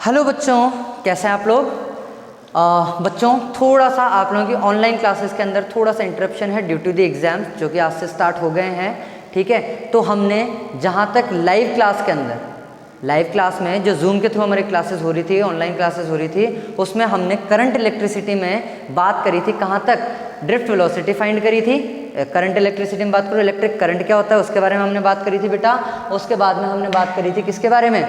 Hello बच्चों, कैसे हैं आप लोग। बच्चों थोड़ा सा आप लोगों की ऑनलाइन क्लासेस के अंदर थोड़ा सा इंटरप्शन है ड्यू टू द एग्ज़ाम्स जो कि आज से स्टार्ट हो गए हैं। ठीक है, तो हमने जहाँ तक लाइव क्लास के अंदर लाइव क्लास में जो जूम के थ्रू हमारी क्लासेस हो रही थी, ऑनलाइन क्लासेस हो रही थी, उसमें हमने करंट इलेक्ट्रिसिटी में बात करी थी। कहाँ तक? ड्रिफ्ट वेलोसिटी फाइंड करी थी। करंट इलेक्ट्रिसिटी में बात करो, इलेक्ट्रिक करंट क्या होता है उसके बारे में हमने बात करी थी बेटा। उसके बाद में हमने बात करी थी किसके बारे में,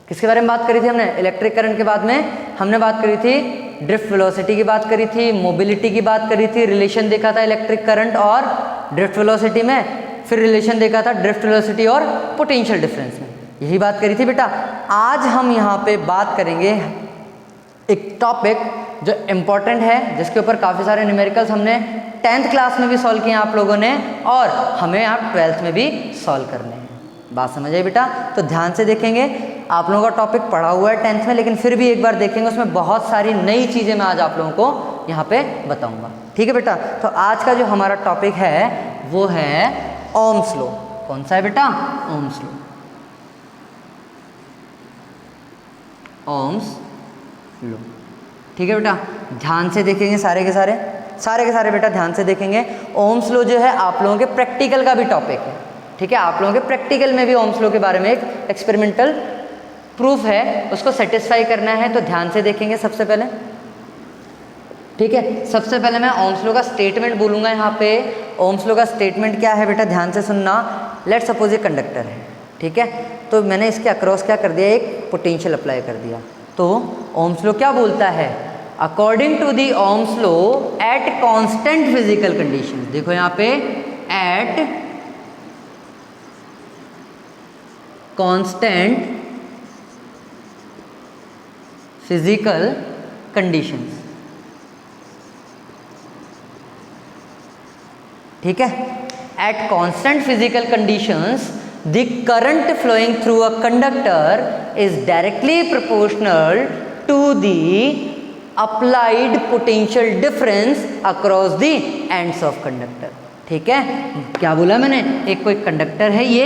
किसके बारे में बात करी थी हमने? इलेक्ट्रिक करंट के बाद में हमने बात करी थी ड्रिफ्ट वेलोसिटी की बात करी थी, मोबिलिटी की बात करी थी, रिलेशन देखा था इलेक्ट्रिक करंट और ड्रिफ्ट वेलोसिटी में, फिर रिलेशन देखा था ड्रिफ्ट वेलोसिटी और पोटेंशियल डिफरेंस में, यही बात करी थी बेटा। आज हम यहाँ पे बात करेंगे एक टॉपिक जो इम्पोर्टेंट है, जिसके ऊपर काफ़ी सारे न्यूमेरिकल्स हमने 10th क्लास में भी सॉल्व किए आप लोगों ने और हमें आप 12th में भी सॉल्व करने हैं। बात समझ आई बेटा? तो ध्यान से देखेंगे। आप लोगों का टॉपिक पढ़ा हुआ है 10th में, लेकिन फिर भी एक बार देखेंगे, उसमें बहुत सारी नई चीज़ें मैं आज आप लोगों को यहाँ पे बताऊँगा। ठीक है बेटा? तो आज का जो हमारा टॉपिक है वो है ओम्स लॉ। कौन सा है बेटा? Ohm's law. Ohm's law. ठीक है बेटा, ध्यान से देखेंगे सारे के सारे बेटा ध्यान से देखेंगे। ओम्स लॉ जो है आप लोगों के प्रैक्टिकल का भी टॉपिक है। ठीक है, आप लोगों के प्रैक्टिकल में भी ओम्स लॉ के बारे में एक एक्सपेरिमेंटल प्रूफ है, उसको सेटिस्फाई करना है, तो ध्यान से देखेंगे सबसे पहले। ठीक है, सबसे पहले मैं ओम्स लॉ का स्टेटमेंट बोलूँगा यहाँ पे। ओम्स लॉ का स्टेटमेंट क्या है बेटा, ध्यान से सुनना। लेट्स सपोज ये कंडक्टर है, ठीक है, तो मैंने इसके अक्रॉस क्या कर दिया, एक पोटेंशियल अप्लाई कर दिया। तो ओम्स लॉ क्या बोलता है? According to the Ohm's law at constant physical conditions, देखो यहाँ पे एट कांस्टेंट फिजिकल कंडीशंस। ठीक है, at constant physical conditions the current flowing through a conductor is directly proportional to the applied potential difference across the ends of conductor. ठीक है, क्या बोला मैंने? एक कोई कंडक्टर है ये,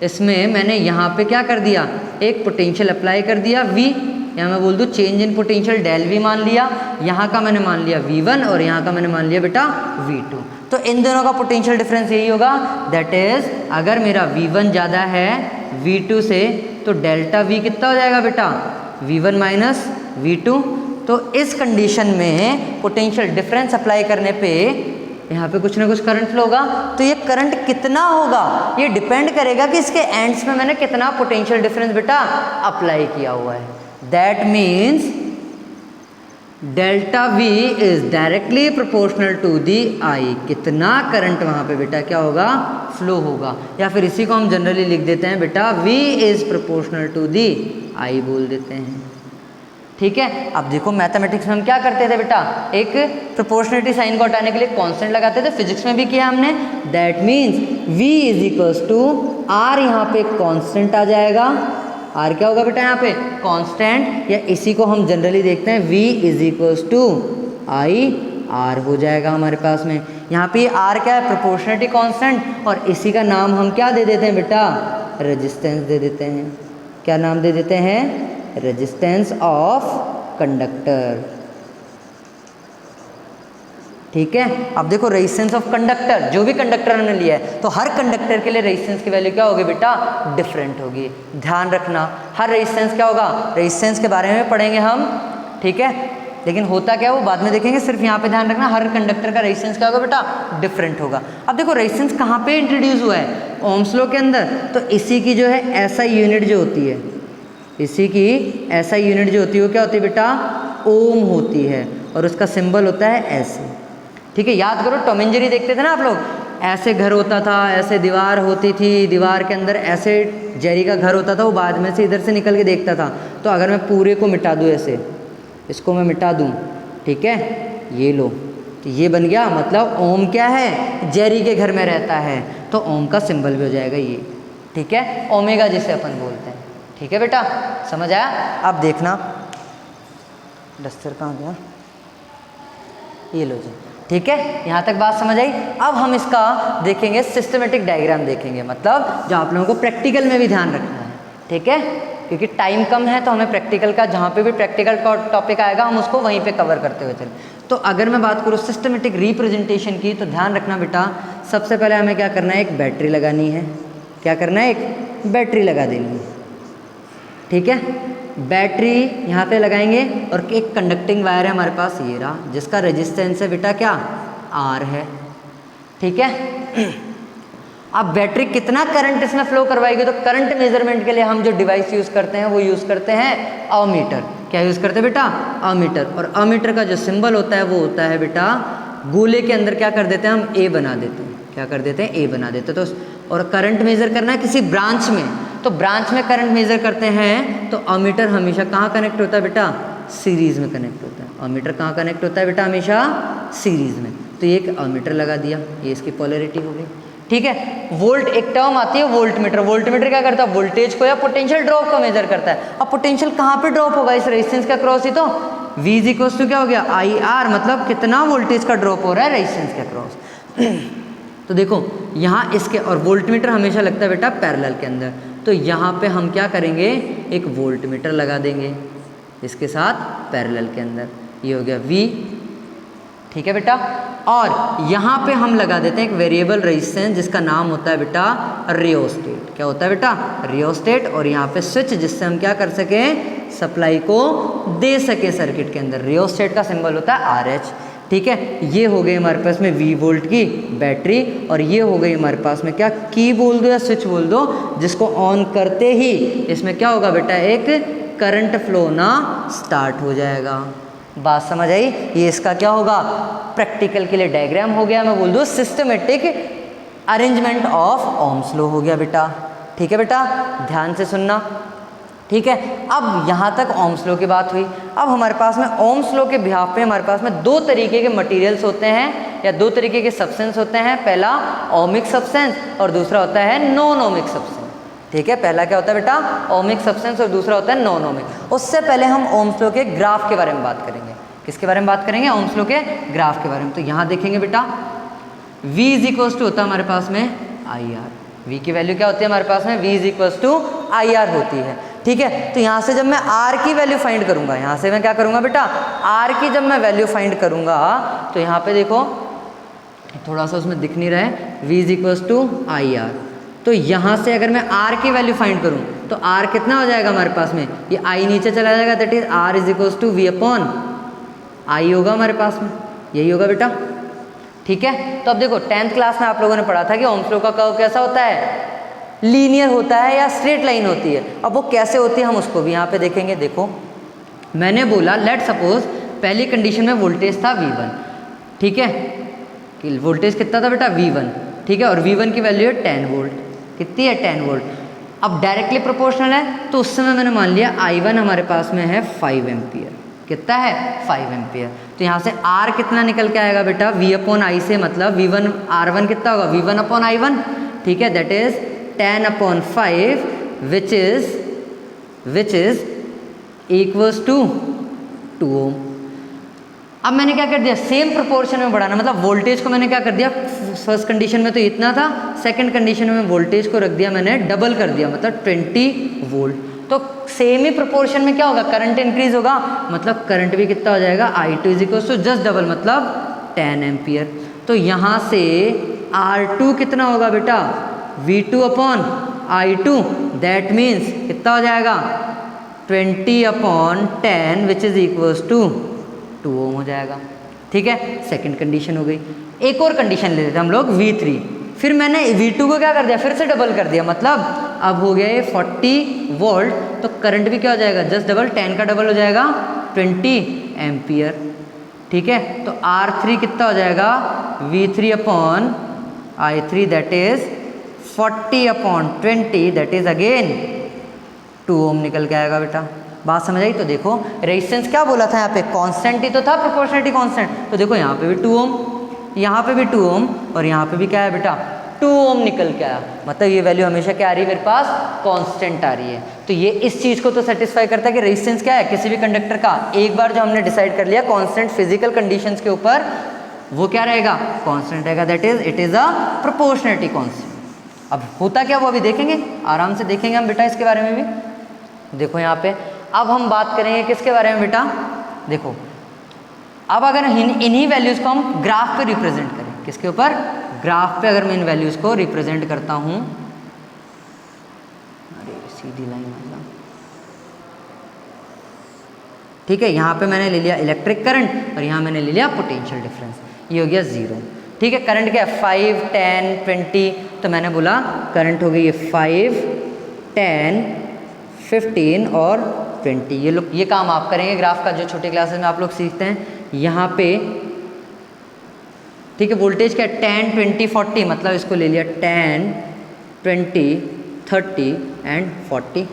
इसमें मैंने यहाँ पे क्या कर दिया, एक पोटेंशियल अप्लाई कर दिया V, यहाँ मैं बोल दूँ change in potential del V मान लिया, यहाँ का मैंने मान लिया V1 और यहाँ का मैंने मान लिया बेटा V2। तो इन दोनों का पोटेंशियल डिफरेंस यही होगा, दैट इज अगर मेरा V1 ज़्यादा है V2 से तो डेल्टा V कितना हो जाएगा बेटा, V1 माइनस V2। तो इस कंडीशन में पोटेंशियल डिफरेंस अप्लाई करने पे यहाँ पे कुछ ना कुछ करंट फ्लो होगा। तो ये करंट कितना होगा ये डिपेंड करेगा कि इसके एंड्स में मैंने कितना पोटेंशियल डिफरेंस बेटा अप्लाई किया हुआ है। That means delta V is directly proportional to the I। कितना करंट वहाँ पे बेटा क्या होगा, फ्लो होगा, या फिर इसी को हम जनरली लिख देते हैं बेटा V is proportional to the I बोल देते हैं। ठीक है, अब देखो मैथमेटिक्स में हम क्या करते थे बेटा, एक प्रोपोर्शनलिटी साइन को हटाने के लिए कांस्टेंट लगाते थे, फिजिक्स में भी किया हमने। That means V is equals to R, यहाँ पे कांस्टेंट आ जाएगा। R क्या होगा बेटा यहाँ पे, कांस्टेंट, या इसी को हम जनरली देखते हैं V is equals to I R हो जाएगा हमारे पास में। यहाँ पे R क्या है, प्रोपोर्शनलिटी कांस्टेंट, और इसी का नाम हम क्या दे देते हैं बेटा, रेजिस्टेंस दे देते हैं। क्या नाम दे देते हैं, रेजिस्टेंस ऑफ कंडक्टर। ठीक है, अब देखो रेजिस्टेंस ऑफ कंडक्टर, जो भी कंडक्टर हमने लिया है तो हर कंडक्टर के लिए रेजिस्टेंस की वैल्यू क्या होगी बेटा, डिफरेंट होगी। ध्यान रखना, हर रेजिस्टेंस क्या होगा, रेजिस्टेंस के बारे में पढ़ेंगे हम। ठीक है, लेकिन होता क्या है वो बाद में देखेंगे, सिर्फ यहाँ पे ध्यान रखना हर कंडक्टर का रेजिस्टेंस क्या होगा बेटा, डिफरेंट होगा। अब देखो रेजिस्टेंस कहाँ पे इंट्रोड्यूस हुआ है, ओम्स लॉ के अंदर। तो इसी की जो है ऐसा यूनिट जो होती है, इसी की ऐसा यूनिट जो होती है वो क्या होती है बेटा, ओम होती है, और उसका सिंबल होता है ऐसे। ठीक है, याद करो टॉम एंड जेरी देखते थे ना आप लोग, ऐसे घर होता था, ऐसे दीवार होती थी, दीवार के अंदर ऐसे जेरी का घर होता था, वो बाद में से इधर से निकल के देखता था। तो अगर मैं पूरे को मिटा दूँ, ऐसे इसको मैं मिटा दूँ, ठीक है, ये लो, तो ये बन गया, मतलब ओम क्या है, जेरी के घर में रहता है, तो ओम का सिंबल भी हो जाएगा ये। ठीक है, ओमेगा जिसे अपन बोलते हैं। ठीक है बेटा, समझ आया? अब देखना, डस्टर कहाँ गया, ये लो जी। ठीक है, यहाँ तक बात समझ आई। अब हम इसका देखेंगे सिस्टमेटिक डायग्राम देखेंगे, मतलब जो आप लोगों को प्रैक्टिकल में भी ध्यान रखना है। ठीक है, क्योंकि टाइम कम है तो हमें प्रैक्टिकल का, जहाँ पे भी प्रैक्टिकल टॉपिक आएगा हम उसको वहीं पे कवर करते हुए चलें। तो अगर मैं बात करूँ सिस्टमेटिक रिप्रेजेंटेशन की, तो ध्यान रखना बेटा, सबसे पहले हमें क्या करना है, एक बैटरी लगानी है। क्या करना है, एक बैटरी लगा देनी है। ठीक है, बैटरी यहाँ पे लगाएंगे और एक कंडक्टिंग वायर है हमारे पास, ये रहा, जिसका रेजिस्टेंस है बेटा क्या, R है। ठीक है, अब बैटरी कितना करंट इसमें फ्लो करवाएगी, तो करंट मेजरमेंट के लिए हम जो डिवाइस यूज़ करते हैं वो यूज़ करते हैं अमीटर। क्या यूज़ करते हैं बेटा, अमीटर। और अमीटर का जो सिंबल होता है वो होता है बेटा, गोले के अंदर क्या कर देते हैं हम, A बना देते हैं। क्या कर देते हैं, A बना देते हैं। तो और करंट मेज़र करना है किसी ब्रांच में, तो ब्रांच में करंट मेज़र करते हैं तो अमीटर हमेशा कहाँ कनेक्ट होता है बेटा, सीरीज़ में कनेक्ट होता है। अमीटर कहाँ कनेक्ट होता है बेटा, हमेशा सीरीज़ में। तो ये एक अमीटर लगा दिया, ये इसकी पोलैरिटी हो गई। ठीक है, वोल्ट एक टर्म आती है वोल्टमीटर। वोल्टमीटर क्या करता है, वोल्टेज को या पोटेंशियल ड्रॉप को मेजर करता है। अब पोटेंशियल कहाँ पे ड्रॉप होगा, इस रेजिस्टेंस के अक्रॉस ही तो। V इक्वल्स टू क्या हो गया, IR, मतलब कितना वोल्टेज का ड्रॉप हो रहा है रेजिस्टेंस के अक्रॉस। तो देखो यहाँ इसके, और वोल्टमीटर हमेशा लगता है बेटा पैरेलल के अंदर, तो यहाँ पे हम क्या करेंगे, एक वोल्टमीटर लगा देंगे इसके साथ पैरेलल के अंदर। ये हो गया V। ठीक है बेटा, और यहाँ पे हम लगा देते हैं एक वेरिएबल रेजिस्टेंस जिसका नाम होता है बेटा रियोस्टेट। क्या होता है बेटा, रियोस्टेट। और यहाँ पे स्विच, जिससे हम क्या कर सकें, सप्लाई को दे सके सर्किट के अंदर। रियोस्टेट का सिंबल होता है RH। ठीक है, ये हो गई हमारे पास में V वोल्ट की बैटरी, और ये हो गई हमारे पास में क्या, की बोल दो या स्विच बोल दो, जिसको ऑन करते ही इसमें क्या होगा बेटा, एक करंट फ्लो ना स्टार्ट हो जाएगा। बात समझ आई, ये इसका क्या होगा, प्रैक्टिकल के लिए डायग्राम हो गया। मैं बोल दूँ systematic arrangement of Ohm's law हो गया बेटा। ठीक है बेटा, ध्यान से सुनना। ठीक है, अब यहाँ तक ओम्स लॉ की बात हुई। अब हमारे पास में ओम्स लॉ के बिहाफ पे हमारे पास में दो तरीके के मटेरियल्स होते हैं या दो तरीके के सब्सटेंस होते हैं। पहला ओमिक सब्सटेंस और दूसरा होता है नॉन ओमिक सब्सटेंस। ठीक है, पहला क्या होता है बेटा, ओमिक सब्सटेंस, और दूसरा होता है नॉन ओमिक। उससे पहले हम ओम्स लॉ के ग्राफ के बारे में बात करेंगे। किसके बारे में बात करेंगे, ओम्स लॉ के ग्राफ के बारे में। तो यहाँ देखेंगे बेटा, V इक्वल्स टू होता है हमारे पास में IR। V की वैल्यू क्या होती है हमारे पास में, V इक्वल्स टू IR होती है। ठीक है, तो यहाँ से जब मैं R की वैल्यू फाइंड करूँगा, यहाँ से मैं क्या करूँगा बेटा, R की जब मैं वैल्यू फाइंड करूँगा, तो यहाँ पे देखो थोड़ा सा उसमें दिख नहीं रहा है, V इक्वल्स टू IR। तो यहाँ से अगर मैं R की वैल्यू फाइंड करूँ तो R कितना हो जाएगा हमारे पास में, ये I नीचे चला जाएगा, that is R is equals to V upon I होगा हमारे पास में, यही होगा बेटा। ठीक है, तो अब देखो 10th क्लास में आप लोगों ने पढ़ा था कि ओम्स लॉ का कर्व कैसा होता है, लीनियर होता है या स्ट्रेट लाइन होती है। अब वो कैसे होती है हम उसको भी यहाँ पे देखेंगे। देखो मैंने बोला लेट सपोज पहली कंडीशन में वोल्टेज था V1। ठीक है, कि वोल्टेज कितना था बेटा, V1। ठीक है, और V1 की वैल्यू है 10 वोल्ट। कितनी है, 10 वोल्ट। अब डायरेक्टली प्रोपोर्शनल है, तो उस समय मैंने मान लिया I1 हमारे पास में है 5 एम्पियर। कितना है, 5 एम्पियर। तो यहाँ से R कितना निकल के आएगा बेटा, V अपॉन I से, मतलब V1 R1 कितना होगा, V1 अपॉन I1। ठीक है, that is 10 upon 5 which is equals to 2 ohm. अब मैंने क्या कर दिया, सेम प्रोपोर्शन में बढ़ाना, मतलब वोल्टेज को मैंने क्या कर दिया, फर्स्ट कंडीशन में तो इतना था, सेकंड कंडीशन में वोल्टेज को रख दिया मैंने डबल कर दिया, मतलब 20 वोल्ट। तो सेम ही प्रोपोर्शन में क्या होगा, करंट इंक्रीज होगा, मतलब करंट भी कितना हो जाएगा, I2 is equal to just double, मतलब 10 एम्पियर। तो यहाँ से R2 कितना होगा बेटा, V2 upon I2, that means कितना हो जाएगा, 20 upon 10 which is equals to 2 ohm हो जाएगा। ठीक है, सेकंड कंडीशन हो गई। एक और कंडीशन ले लेते हैं हम लोग, V3। फिर मैंने V2 को क्या कर दिया, फिर से डबल कर दिया, मतलब अब हो गया ये 40 वोल्ट। तो करंट भी क्या हो जाएगा, जस्ट डबल, 10 का डबल हो जाएगा 20 एम्पियर। ठीक है, तो R3 कितना हो जाएगा, V3 upon I3, that is 40 upon 20, that is again 2 ओम निकल के आएगा बेटा। बात समझ आई। तो देखो रेजिस्टेंस क्या बोला था यहाँ पे, कांस्टेंट ही तो था, प्रोपोर्शनलिटी कांस्टेंट। तो देखो यहाँ पे भी 2 ओम, यहाँ पे भी 2 ओम, और यहाँ पे भी क्या है बेटा, 2 ओम निकल के आया। मतलब ये वैल्यू हमेशा क्या आ रही है मेरे पास, कांस्टेंट आ रही है। तो ये इस चीज़ को तो सेटिस्फाई करता है कि रेजिस्टेंस क्या है किसी भी कंडक्टर का, एक बार जो हमने डिसाइड कर लिया कांस्टेंट फिजिकल कंडीशंस के ऊपर, वो क्या रहेगा, कांस्टेंट रहेगा, that is it is a proportionality constant. अब होता क्या वो अभी देखेंगे, आराम से देखेंगे हम बेटा इसके बारे में भी। देखो यहाँ पे अब हम बात करेंगे किसके बारे में बेटा, देखो अब अगर इन्हीं वैल्यूज़ को हम ग्राफ पे रिप्रेजेंट करें, किसके ऊपर, ग्राफ पे अगर मैं इन वैल्यूज़ को रिप्रेजेंट करता हूँ, अरे सीधी लाइन मतलब, ठीक है, यहाँ पे मैंने ले लिया इलेक्ट्रिक करंट और यहाँ मैंने ले लिया पोटेंशियल डिफरेंस, ये हो गया 0, ठीक है। करंट क्या है 5, 10, 20, तो मैंने बोला करंट हो गई ये 5, 10, 15 और 20। ये काम आप करेंगे ग्राफ का जो छोटे क्लासेस में आप लोग सीखते हैं। यहाँ पे ठीक है वोल्टेज क्या है 10, 20, 40, मतलब इसको ले लिया 10, 20, 30 एंड 40,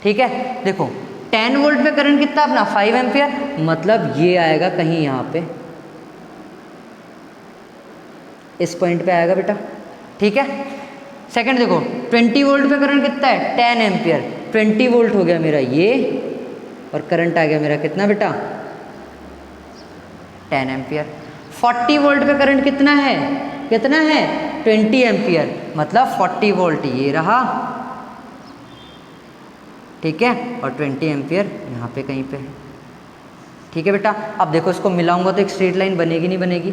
ठीक है। देखो 10 वोल्ट पे करंट कितना अपना 5 एम्पियर, मतलब ये आएगा कहीं यहाँ पे इस पॉइंट पे आएगा बेटा, ठीक है। सेकंड देखो 20 वोल्ट पे करंट कितना है 10 एम्पियर, 20 वोल्ट हो गया मेरा ये और करंट आ गया मेरा कितना बेटा 10 एम्पियर। 40 वोल्ट पे करंट कितना है 20 एम्पियर, मतलब 40 वोल्ट ये रहा, ठीक है, और 20 एम्पियर यहाँ पे कहीं पे है, ठीक है बेटा। अब देखो इसको मिलाऊंगा तो एक स्ट्रेट लाइन बनेगी नहीं बनेगी,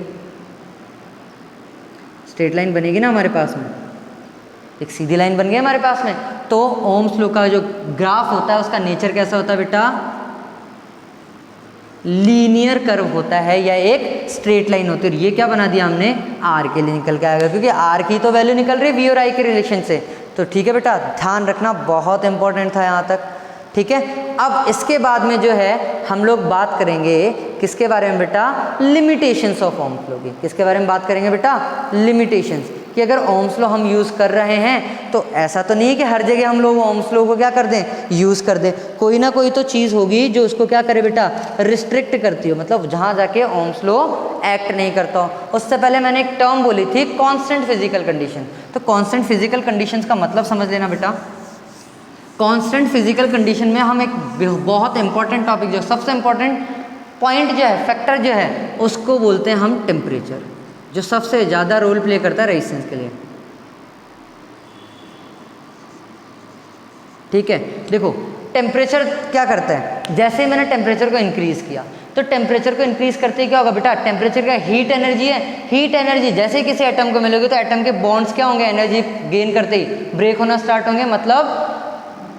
स्ट्रेट लाइन बनेगी ना हमारे पास में, एक सीधी लाइन बन गई हमारे पास में। तो ओम्स लॉ का जो ग्राफ होता है उसका नेचर कैसा होता है बेटा, लीनियर कर्व होता है या एक स्ट्रेट लाइन होती है। ये क्या बना दिया हमने, आर के लिए निकल के आएगा, क्योंकि आर की तो वैल्यू निकल रही है वी और आई के रिलेशन से, तो ठीक है बेटा, ध्यान रखना बहुत इंपॉर्टेंट था यहाँ तक, ठीक है। अब इसके बाद में जो है हम लोग बात करेंगे किसके बारे में बेटा, लिमिटेशंस ऑफ ओम्स लॉ की। किसके बारे में बात करेंगे बेटा, लिमिटेशंस, कि अगर ओम्स लॉ हम यूज़ कर रहे हैं तो ऐसा तो नहीं है कि हर जगह हम लोग ओम्स लॉ को क्या कर दें, यूज़ कर दें, कोई ना कोई तो चीज़ होगी जो उसको क्या करे बेटा, रिस्ट्रिक्ट करती हो, मतलब जहाँ जाके ओम्स लॉ एक्ट नहीं करता हो। उससे पहले मैंने एक टर्म बोली थी कांस्टेंट फिजिकल कंडीशन, तो कांस्टेंट फिजिकल कंडीशंस का मतलब समझ लेना बेटा। कांस्टेंट फिजिकल कंडीशन में हम एक बहुत इंपॉर्टेंट टॉपिक, जो सबसे इंपॉर्टेंट पॉइंट जो है, फैक्टर जो है, उसको बोलते हैं हम टेम्परेचर, जो सबसे ज़्यादा रोल प्ले करता है रेजिस्टेंस के लिए, ठीक है। देखो टेम्परेचर क्या करता है, जैसे ही मैंने टेम्परेचर को इंक्रीज़ किया तो टेम्परेचर को इंक्रीज़ करते ही क्या होगा बेटा, टेम्परेचर का हीट एनर्जी है, हीट एनर्जी जैसे ही किसी एटम को मिलोगे तो एटम के बॉन्ड्स क्या होंगे, एनर्जी गेन करते ही ब्रेक होना स्टार्ट होंगे, मतलब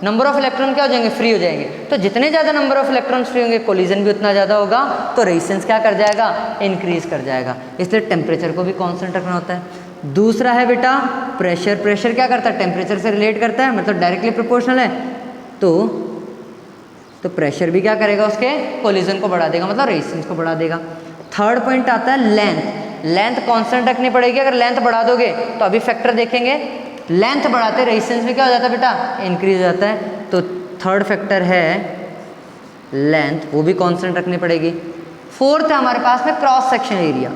नंबर ऑफ इलेक्ट्रॉन क्या हो जाएंगे, फ्री हो जाएंगे। तो जितने ज़्यादा नंबर ऑफ इलेक्ट्रॉन्स फ्री होंगे कोलिजन भी उतना ज़्यादा होगा, तो रेजिस्टेंस क्या कर जाएगा, इंक्रीज कर जाएगा। इसलिए टेम्परेचर को भी कांस्टेंट रखना होता है। दूसरा है बेटा प्रेशर, प्रेशर क्या करता है, टेम्परेचर से रिलेट करता है, मतलब डायरेक्टली प्रोपोर्शनल है, तो प्रेशर भी क्या करेगा, उसके कोलिजन को बढ़ा देगा, मतलब रेजिस्टेंस को बढ़ा देगा। थर्ड पॉइंट आता है लेंथ, लेंथ कांस्टेंट रखनी पड़ेगी, अगर लेंथ बढ़ा दोगे तो अभी फैक्टर देखेंगे, लेंथ बढ़ाते रेजिस्टेंस में क्या हो जाता है बेटा, इंक्रीज हो जाता है, तो थर्ड फैक्टर है लेंथ, वो भी कांस्टेंट रखनी पड़ेगी। फोर्थ है हमारे पास में cross section area,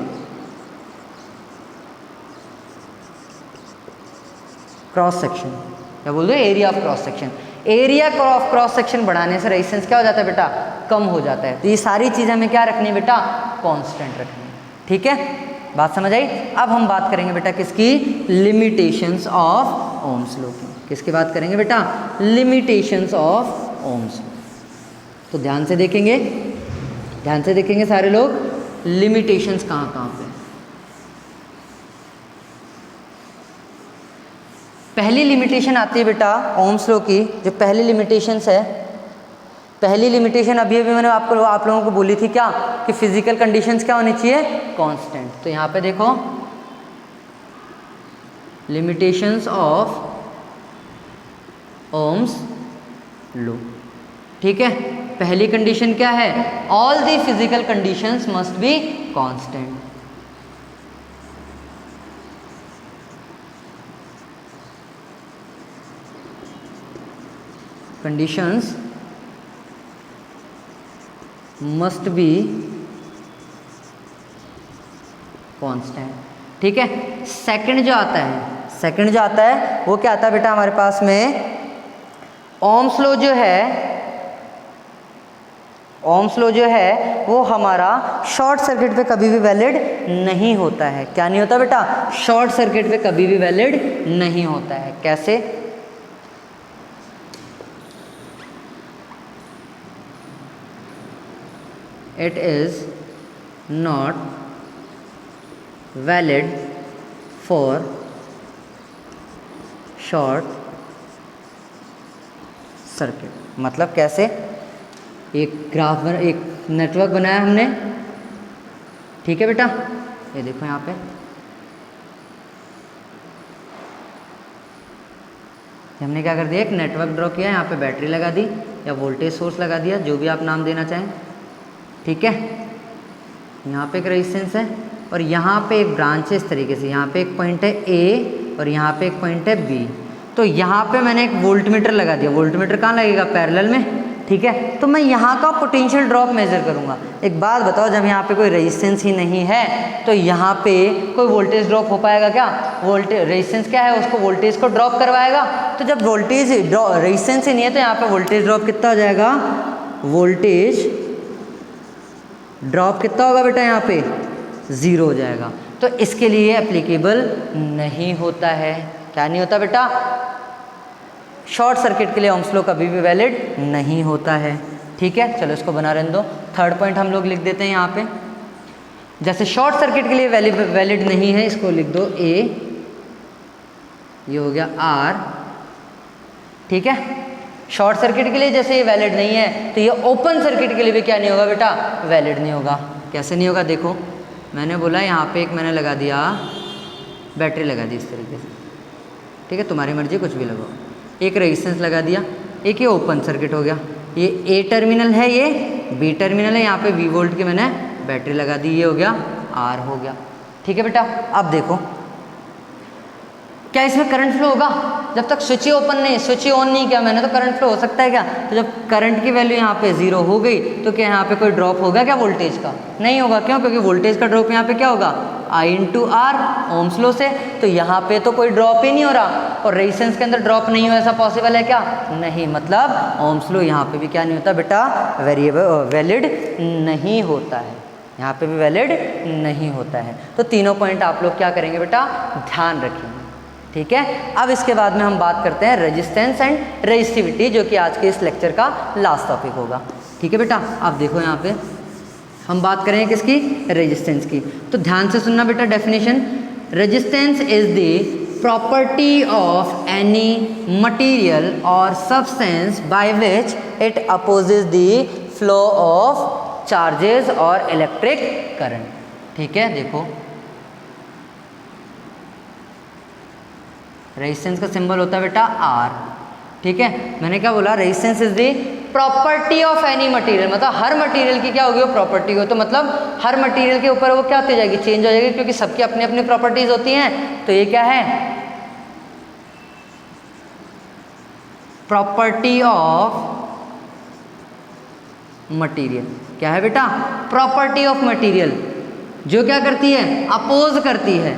cross section क्या बोल दो, area of cross section, area of cross section बढ़ाने से रेजिस्टेंस क्या हो जाता है बेटा, कम हो जाता है। तो ये सारी चीज़ें हमें क्या रखनी है बेटा, कांस्टेंट रखनी है, ठीक है, बात समझ आई। अब हम बात करेंगे बेटा किसकी, लिमिटेशंस ऑफ ओम्स लॉ की। किसकी बात करेंगे बेटा, लिमिटेशंस ऑफ ओम्स लॉ। तो ध्यान से देखेंगे सारे लोग, लिमिटेशंस कहाँ कहाँ पे। पहली लिमिटेशन आती है बेटा ओम्स लॉ की, जो पहली लिमिटेशंस है, पहली लिमिटेशन अभी मैंने आप लोगों को बोली थी क्या, कि फिजिकल कंडीशंस क्या होनी चाहिए, कांस्टेंट। तो यहाँ पे देखो लिमिटेशंस ऑफ ओम्स लॉ, ठीक है। पहली कंडीशन क्या है, all the physical conditions must be constant. Conditions must be constant, ठीक है। सेकंड जो आता है वो क्या आता है बेटा हमारे पास में, ओम्स लॉ जो है वो हमारा शॉर्ट सर्किट पे कभी भी वैलिड नहीं होता है। क्या नहीं होता बेटा, शॉर्ट सर्किट पे कभी भी वैलिड नहीं होता है। कैसे, it is not valid for short circuit. मतलब कैसे, एक ग्राफ एक नेटवर्क बनाया हमने, ठीक है बेटा, ये देखो यहाँ पे हमने क्या कर दिया, एक नेटवर्क ड्रॉ किया, यहाँ पे बैटरी लगा दी या वोल्टेज सोर्स लगा दिया, जो भी आप नाम देना चाहें, ठीक है। यहाँ पे एक रेजिस्टेंस है और यहाँ पे एक ब्रांच है इस तरीके से, यहाँ पे एक पॉइंट है ए और यहाँ पे एक पॉइंट है बी। तो यहाँ पे मैंने एक वोल्टमीटर लगा दिया, वोल्टमीटर कहाँ लगेगा, पैरेलल में, ठीक है। तो मैं यहाँ का पोटेंशियल ड्रॉप मेजर करूँगा। एक बात बताओ, जब यहाँ पे कोई रेजिस्टेंस ही नहीं है तो यहाँ पे कोई वोल्टेज ड्रॉप हो पाएगा क्या? वोल्टेज, रेजिस्टेंस क्या है, उसको वोल्टेज को ड्रॉप करवाएगा। तो जब वोल्टेज रेजिस्टेंस ही नहीं है तो यहाँ पे वोल्टेज ड्रॉप कितना हो जाएगा, वोल्टेज ड्रॉप कितना होगा बेटा, यहाँ पे 0 हो जाएगा। तो इसके लिए एप्लीकेबल नहीं होता है। क्या नहीं होता बेटा? शॉर्ट सर्किट के लिए ओम्स लॉ कभी भी वैलिड नहीं होता है, ठीक है। चलो इसको बना रहने दो। थर्ड पॉइंट हम लोग लिख देते हैं यहाँ पे, जैसे शॉर्ट सर्किट के लिए वैलिड नहीं है, इसको लिख दो ए, ये हो गया आर, ठीक है। शॉर्ट सर्किट के लिए जैसे ये वैलिड नहीं है तो ये ओपन सर्किट के लिए भी क्या नहीं होगा बेटा, वैलिड नहीं होगा। कैसे नहीं होगा, देखो मैंने बोला यहाँ पे एक मैंने लगा दिया, बैटरी लगा दी इस तरीके से, ठीक है, तुम्हारी मर्जी कुछ भी लगाओ। एक रेजिस्टेंस लगा दिया, एक ये ओपन सर्किट हो गया, ये ए टर्मिनल है, ये बी टर्मिनल है, यहाँ पे वी वोल्ट की मैंने बैटरी लगा दी, ये हो गया आर हो गया, ठीक है बेटा। अब देखो क्या इसमें करंट फ्लो होगा? जब तक स्विच ही ओपन नहीं, स्विच ही ऑन नहीं किया मैंने, तो करंट फ्लो हो सकता है क्या? तो जब करंट की वैल्यू यहाँ पे 0 हो गई तो क्या यहाँ पे कोई ड्रॉप होगा क्या वोल्टेज का? नहीं होगा। क्यों? क्योंकि वोल्टेज का ड्रॉप यहाँ पे क्या होगा, I into R, Ohm's law से। तो यहाँ पे तो कोई ड्रॉप ही नहीं हो रहा और रेजिस्टेंस के अंदर ड्रॉप नहीं हो, ऐसा पॉसिबल है क्या? नहीं। मतलब ओम्स लॉ यहाँ पे भी क्या नहीं होता बेटा, वैलिड नहीं होता है, यहाँ पे भी वैलिड नहीं होता है। तो तीनों पॉइंट आप लोग क्या करेंगे बेटा, ध्यान रखेंगे, ठीक है। अब इसके बाद में हम बात करते हैं रेजिस्टेंस एंड रेजिस्टिविटी, जो कि आज के इस लेक्चर का लास्ट टॉपिक होगा, ठीक है बेटा। अब देखो यहाँ पे हम बात करेंगे किसकी, रेजिस्टेंस की। तो ध्यान से सुनना बेटा definition, resistance is the property of any material और substance by which it opposes the flow of charges और इलेक्ट्रिक करंट, ठीक है। देखो रेजिस्टेंस का सिंबल होता है बेटा आर, ठीक है। मैंने क्या बोला, resistance is the property of any material, मतलब हर मटेरियल की क्या होगी, वो प्रॉपर्टी हो। तो मतलब हर मटेरियल के ऊपर वो क्या होती जाएगी, चेंज हो जाएगी, क्योंकि सबकी अपनी अपनी प्रॉपर्टीज होती हैं। तो ये क्या है, प्रॉपर्टी ऑफ मटेरियल। क्या है बेटा, प्रॉपर्टी ऑफ मटेरियल, जो क्या करती है, अपोज करती है,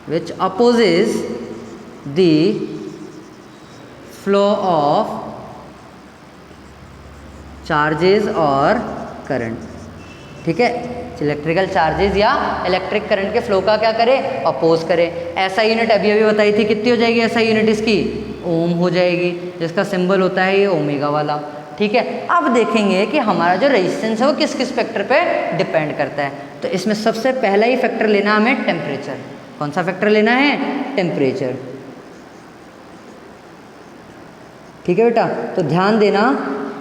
which opposes the flow of charges और करंट, ठीक है। इलेक्ट्रिकल चार्जेस या इलेक्ट्रिक करंट के फ्लो का क्या करे, अपोज करे। ऐसा यूनिट अभी अभी बताई थी, कितनी हो जाएगी ऐसा यूनिट इसकी, ओम हो जाएगी, जिसका सिंबल होता है ये ओमेगा वाला, ठीक है। अब देखेंगे कि हमारा जो रेजिस्टेंस है वो किस किस फैक्टर पे डिपेंड करता है। तो इसमें सबसे पहला ही फैक्टर लेना हमें टेम्परेचर। कौन सा फैक्टर लेना है, टेम्परेचर, ठीक है बेटा। तो ध्यान देना,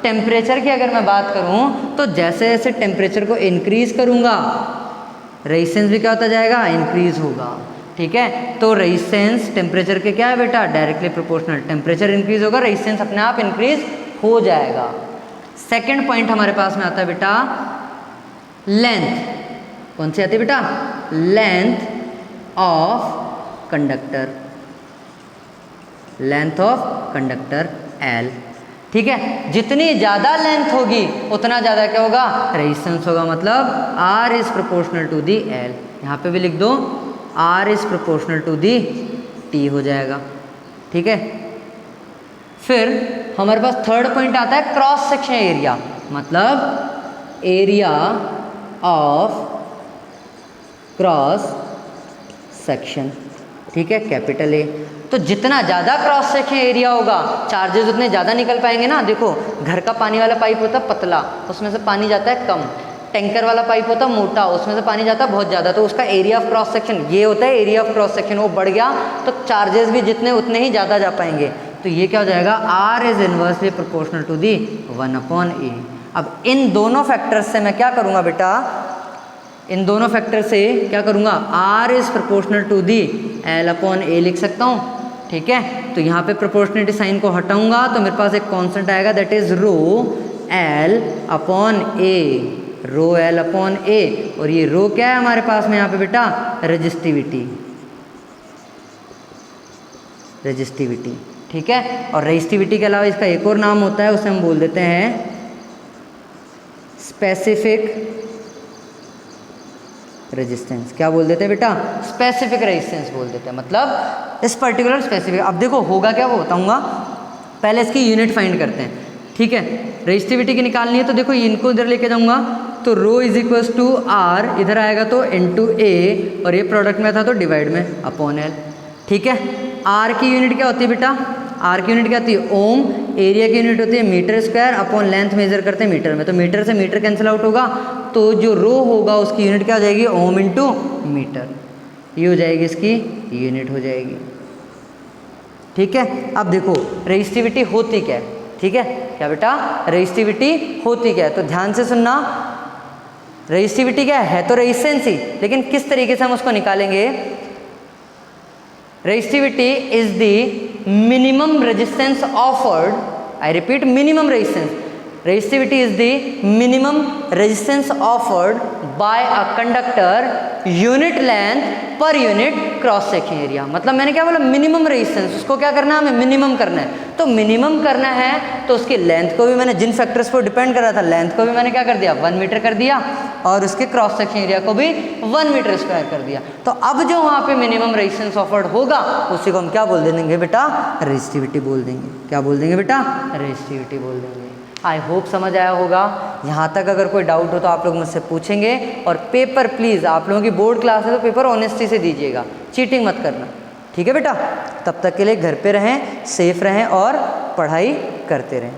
टेम्परेचर की अगर मैं बात करूं तो जैसे जैसे टेम्परेचर को इंक्रीज करूंगा रेजिस्टेंस भी क्या होता जाएगा, इंक्रीज होगा, ठीक है। तो रेजिस्टेंस टेम्परेचर के क्या है बेटा, डायरेक्टली प्रोपोर्शनल। टेम्परेचर इंक्रीज होगा, रेजिस्टेंस अपने आप इंक्रीज हो जाएगा। सेकेंड पॉइंट हमारे पास में आता है बेटा लेंथ। कौन सी आती है बेटा, length of conductor, length of conductor L, ठीक है। जितनी ज़्यादा लेंथ होगी उतना ज़्यादा क्या होगा, रेजिस्टेंस होगा। मतलब R is proportional to the L, यहाँ पे भी लिख दो R is proportional to the T हो जाएगा, ठीक है। फिर हमारे पास थर्ड पॉइंट आता है क्रॉस सेक्शन एरिया, मतलब एरिया ऑफ क्रॉस सेक्शन, ठीक है, कैपिटल ए। तो जितना ज़्यादा क्रॉस सेक्शन एरिया होगा चार्जेस उतने ज़्यादा निकल पाएंगे ना। देखो घर का पानी वाला पाइप होता है पतला, उसमें से पानी जाता है कम। टैंकर वाला पाइप होता है मोटा, उसमें से पानी जाता है बहुत ज़्यादा। तो उसका एरिया ऑफ क्रॉस सेक्शन ये होता है, एरिया ऑफ क्रॉस सेक्शन वो बढ़ गया तो चार्जेस भी जितने उतने ही ज़्यादा जा पाएंगे। तो ये क्या हो जाएगा, R is inversely proportional to the 1/A। अब इन दोनों फैक्टर्स से मैं क्या करूँगा बेटा, इन दोनों फैक्टर से क्या करूँगा, R is proportional to the L/A लिख सकता हूँ। ठीक है, तो यहाँ पे प्रोपोर्शनलिटी साइन को हटाऊंगा तो मेरे पास एक कांस्टेंट आएगा that is row L/A, row L/A। और ये रो क्या है हमारे पास में यहाँ पे बेटा, रेजिस्टिविटी, रेजिस्टिविटी। ठीक है, और रेजिस्टिविटी के अलावा इसका एक और नाम होता है, उसे हम बोल देते हैं स्पेसिफिक रेजिस्टेंस। क्या बोल देते हैं बेटा, स्पेसिफिक रेजिस्टेंस बोल देते हैं, मतलब इस पर्टिकुलर स्पेसिफिक। अब देखो होगा क्या वो बताऊंगा, पहले इसकी यूनिट फाइंड करते हैं। ठीक है, रेजिस्टिविटी की निकालनी है तो देखो इनको इधर लेके जाऊंगा तो रो इज इक्वल्स टू आर, इधर आएगा तो इनटू ए, और ये प्रोडक्ट में था तो डिवाइड में अपॉन एल। ठीक है, आर की यूनिट क्या होती है बेटा, आर की यूनिट क्या होती है ओम, एरिया की यूनिट होती है metre square, upon length measure करते हैं मीटर में, तो मीटर से मीटर कैंसिल आउट होगा तो जो रो होगा उसकी यूनिट क्या हो जाएगी, ओम इंटू मीटर। ये हो जाएगी इसकी यूनिट हो जाएगी। ठीक है, अब देखो रेजिस्टिविटी होती क्या है। ठीक है, क्या बेटा, रेजिस्टिविटी होती क्या है, तो ध्यान से सुनना। रेजिस्टिविटी क्या है तो रेजिस्टेंस ही, लेकिन किस तरीके से हम उसको निकालेंगे। Resistivity is the minimum resistance offered, I repeat minimum resistance. Resistivity is the minimum resistance offered by a conductor unit length per unit cross section area। मतलब मैंने क्या बोला, मिनिमम रेजिस्टेंस, उसको क्या करना है हमें, मिनिमम करना है। तो मिनिमम करना है तो उसकी लेंथ को भी मैंने जिन फैक्टर्स पर डिपेंड कर रहा था, लेंथ को भी मैंने क्या कर दिया 1 मीटर कर दिया, और उसके क्रॉस सेक्शन एरिया को भी 1 मीटर स्क्वायर कर दिया। तो अब जो वहाँ पे मिनिमम रेजिस्टेंस ऑफर्ड होगा उसी को हम क्या बोल देंगे बेटा, रेजिस्टिविटी बोल देंगे। क्या बोल देंगे बेटा, रेजिस्टिविटी बोल देंगे। आई होप समझ आया होगा। यहाँ तक अगर कोई डाउट हो तो आप लोग मुझसे पूछेंगे, और पेपर प्लीज़, आप लोगों की बोर्ड क्लास है तो पेपर ऑनेस्टी से दीजिएगा, चीटिंग मत करना। ठीक है बेटा, तब तक के लिए घर पे रहें, सेफ रहें और पढ़ाई करते रहें।